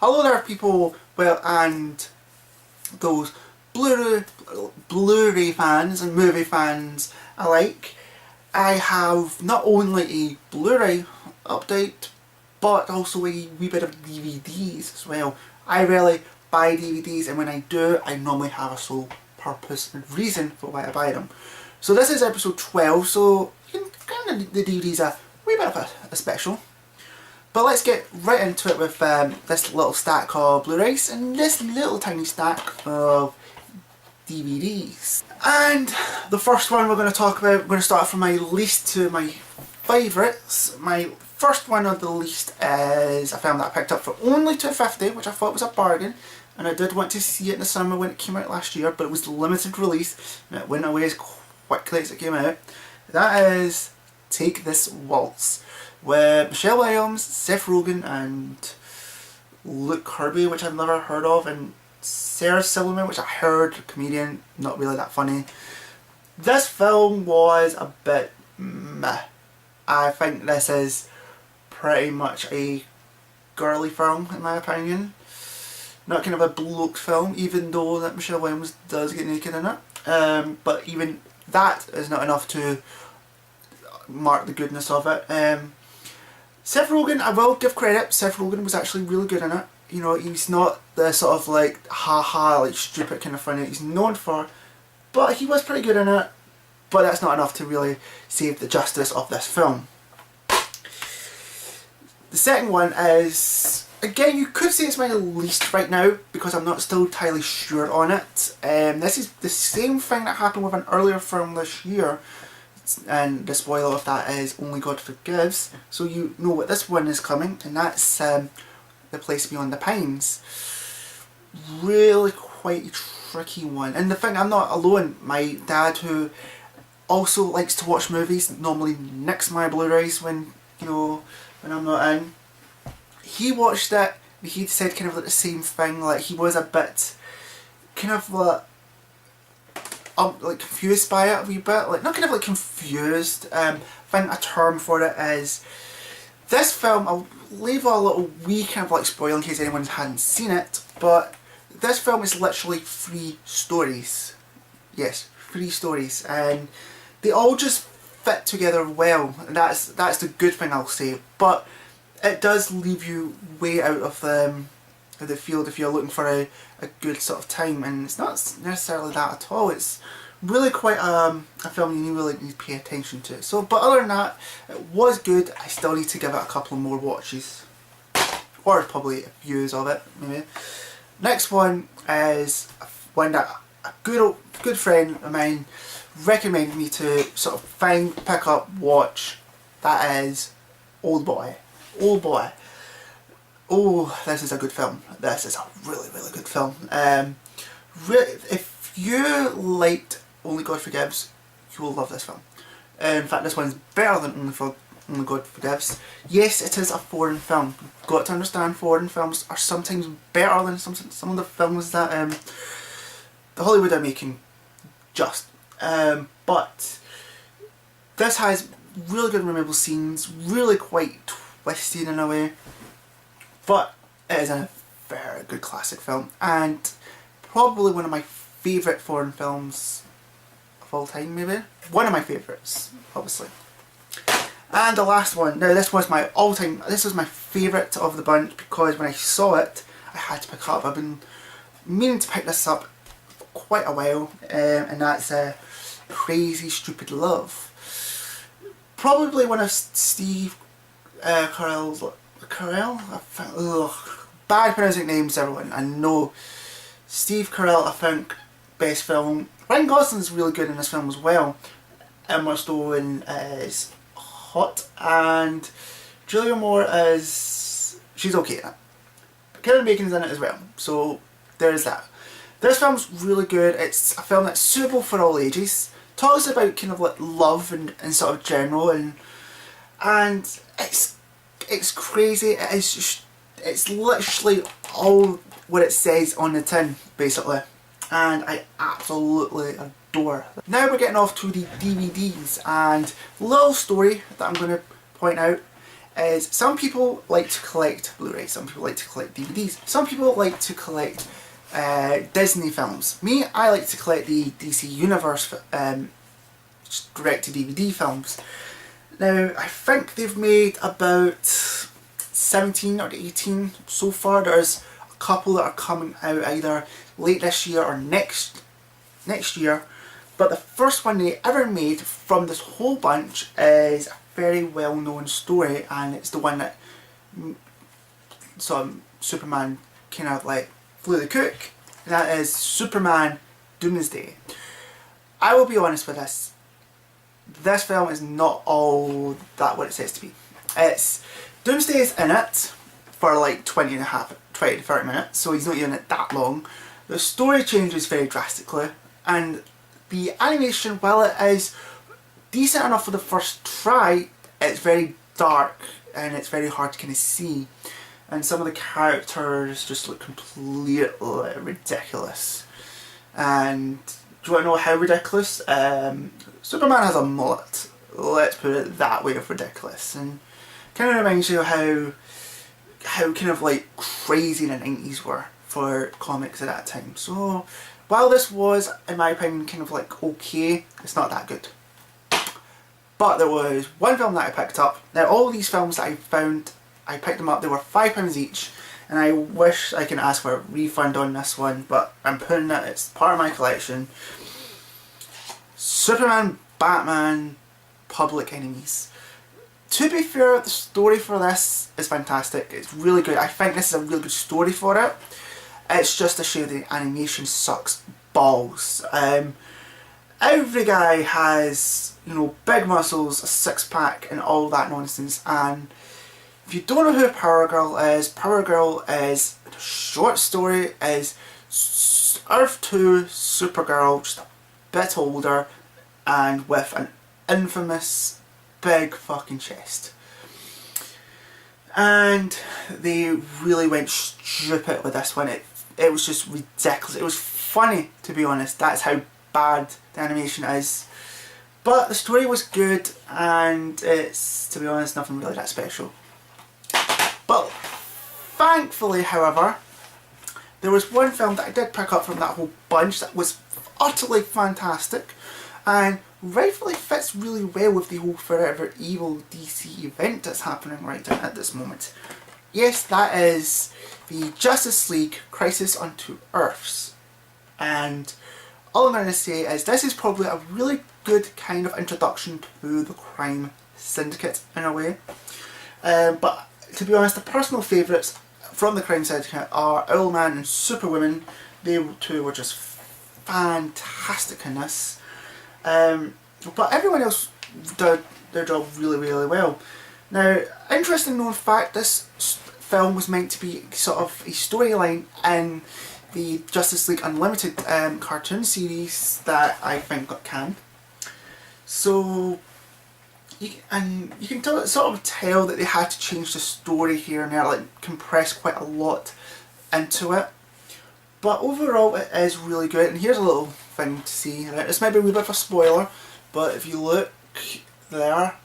Hello there people, well, and those Blu-ray fans and movie fans alike. I have not only a Blu-ray update but also a wee bit of DVDs as well. I rarely buy DVDs, and when I do, I normally have a sole purpose and reason for why I buy them. So this is episode 12, so you can kind of, the DVDs a wee bit of a special. But let's get right into it with this little stack of Blu-rays and this little tiny stack of DVDs. And the first one we're going to talk about, we're going to start from my least to my favourites. My first one on the least is a film that I picked up for only $2.50, which I thought was a bargain. And I did want to see it in the cinema when it came out last year, but it was the limited release and it went away as quickly as it came out. That is Take This Waltz, with Michelle Williams, Seth Rogen and Luke Kirby, which I've never heard of, and Sarah Silverman, which I heard, comedian, not really that funny. This film was a bit meh. I think this is pretty much a girly film in my opinion. Not kind of a bloke film, even though that Michelle Williams does get naked in it. But even that is not enough to mark the goodness of it. Seth Rogen, I will give credit, Seth Rogen was actually really good in it. You know, he's not the sort of like ha-ha, like stupid kind of funny he's known for, but he was pretty good in it, but that's not enough to really save the justice of this film. The second one is, again, you could say it's my least right now because I'm not still entirely sure on it. This is the same thing that happened with an earlier film this year. And the spoiler of that is Only God Forgives, so you know what this one is coming, and that's The Place Beyond the Pines. Really quite a tricky one, and the thing, I'm not alone. My dad, who also likes to watch movies, normally nicks my Blu-rays when, you know, when I'm not in. He watched it, and he said kind of like the same thing, like he was a bit kind of like confused by it a wee bit, like not kind of like confused. I think a term for it is, this film, I'll leave a little wee kind of like spoil in case anyone hadn't seen it, but this film is literally 3 stories. Yes, 3 stories, and they all just fit together well, and that's the good thing I'll say, but it does leave you way out of the field if you're looking for a good sort of time, and it's not necessarily that at all. It's really quite a film you really need to pay attention to. So, but other than that, it was good. I still need to give it a couple more watches, or probably views of it maybe. Next one is one that a good friend of mine recommended me to sort of pick up, watch. That is Old Boy. Old Boy. Oh, this is a good film. This is a really good film. If you liked Only God Forgives, you will love this film. In fact, this one's better than Only God Forgives. Yes, it is a foreign film. You've got to understand, foreign films are sometimes better than some of the films that the Hollywood are making. But this has really good memorable scenes, really quite twisted in a way. But it is a very good classic film, and probably one of my favourite foreign films of all time, maybe. One of my favourites, obviously. And the last one, now this was my all-time, this was my favourite of the bunch because when I saw it, I had to pick it up. I've been meaning to pick this up for quite a while, and that's Crazy Stupid Love. Probably one of Steve Carell's... Carell? Bad pronouncing names, everyone. I know. Steve Carell, I think, best film. Ryan Gosling's really good in this film as well. Emma Stone is hot, and Julia Moore is... she's okay in it. Kevin Bacon's in it as well, so there's that. This film's really good. It's a film that's suitable for all ages. Talks about kind of like love and sort of general, and it's crazy. It's literally all what it says on the tin, basically, and I absolutely adore it. Now we're getting off to the DVDs, and the little story that I'm going to point out is some people like to collect Blu-rays, some people like to collect DVDs, some people like to collect Disney films. Me, I like to collect the DC Universe direct-to-DVD films. Now, I think they've made about 17 or 18 so far. There's a couple that are coming out either late this year or next year. But the first one they ever made from this whole bunch is a very well-known story, and it's the one that Superman kind of like flew the cook, and that is Superman Doomsday. I will be honest with this. This film is not all that what it says to be. Doomsday is in it for like 20 to 30 minutes, so he's not in it that long. The story changes very drastically, and the animation, while it is decent enough for the first try, it's very dark and it's very hard to kind of see. And some of the characters just look completely ridiculous. And do you want to know how ridiculous? Superman has a mullet. Let's put it that way of ridiculous. And kind of reminds you of how kind of like crazy the 90s were for comics at that time. So while this was, in my opinion, kind of like okay, it's not that good. But there was one film that I picked up. Now all these films that I found, I picked them up, they were £5 each, and I wish I can ask for a refund on this one, but I'm putting it, it's part of my collection. Superman, Batman, Public Enemies. To be fair, the story for this is fantastic. It's really good. I think this is a really good story for it. It's just a shame the animation sucks balls. Every guy has, you know, big muscles, a six-pack and all that nonsense, and if you don't know who Power Girl is a short story, is Earth 2 Supergirl, just a bit older and with an infamous big fucking chest. And they really went stupid with this one. It was just ridiculous. It was funny, to be honest. That's how bad the animation is. But the story was good, and it's, to be honest, nothing really that special. But thankfully, however, there was one film that I did pick up from that whole bunch that was utterly fantastic and rightfully fits really well with the whole Forever Evil DC event that's happening right now at this moment. Yes, that is the Justice League Crisis on Two Earths. And all I'm going to say is this is probably a really good kind of introduction to the crime syndicate in a way. But to be honest, the personal favourites from the crime syndicate are Owlman and Superwoman. They two were just fantastic in this. But everyone else did their job really, really well. Now, interesting known fact, this film was meant to be sort of a storyline in the Justice League Unlimited cartoon series that I think got canned. So, you can sort of tell that they had to change the story here and there, like compress quite a lot into it. But overall it is really good, and here's a little thing to see. This might be a wee bit of a spoiler, but if you look there,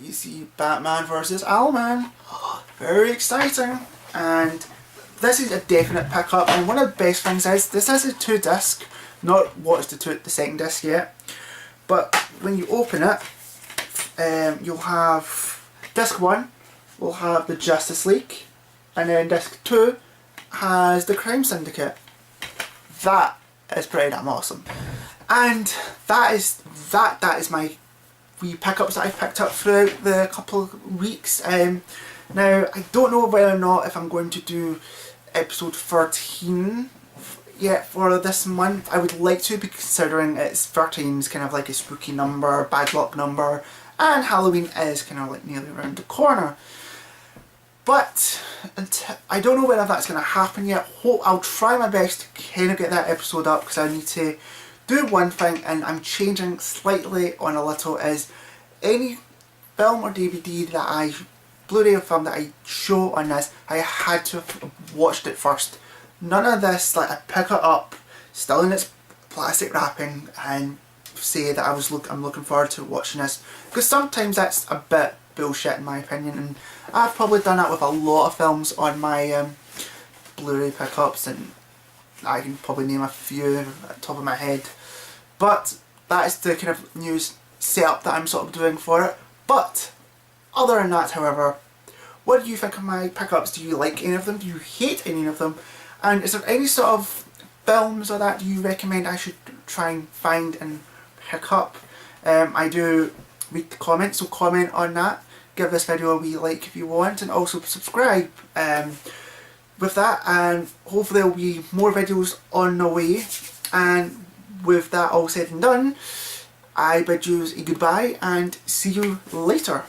you see Batman versus Owlman. Very exciting, and this is a definite pick up. And one of the best things is this is a 2-disc, not watched the second disc yet, but when you open it, you'll have disc 1 will have the Justice League, and then disc 2 has the Crime Syndicate. That is pretty damn awesome, and that is my wee pickups that I picked up throughout the couple of weeks. Now I don't know whether or not if I'm going to do episode 13 yet for this month. I would like to, because considering it's 13 is kind of like a spooky number, bad luck number, and Halloween is kind of like nearly around the corner. But I don't know whether that's going to happen yet. I'll try my best to kind of get that episode up, because I need to do one thing, and I'm changing slightly on a little, is any film or DVD that Blu-ray film that I show on this, I had to have watched it first. None of this, like I pick it up, still in its plastic wrapping, and say that I'm looking forward to watching this, because sometimes that's a bit bullshit in my opinion, and I've probably done that with a lot of films on my Blu-ray pickups, and I can probably name a few at the top of my head. But that is the kind of new setup that I'm sort of doing for it. But other than that, however, what do you think of my pickups? Do you like any of them? Do you hate any of them? And is there any sort of films or that you recommend I should try and find and pick up? I do read the comments, so comment on that. Give this video a wee like if you want, and also subscribe with that, and hopefully there will be more videos on the way. And with that all said and done, I bid you a goodbye and see you later.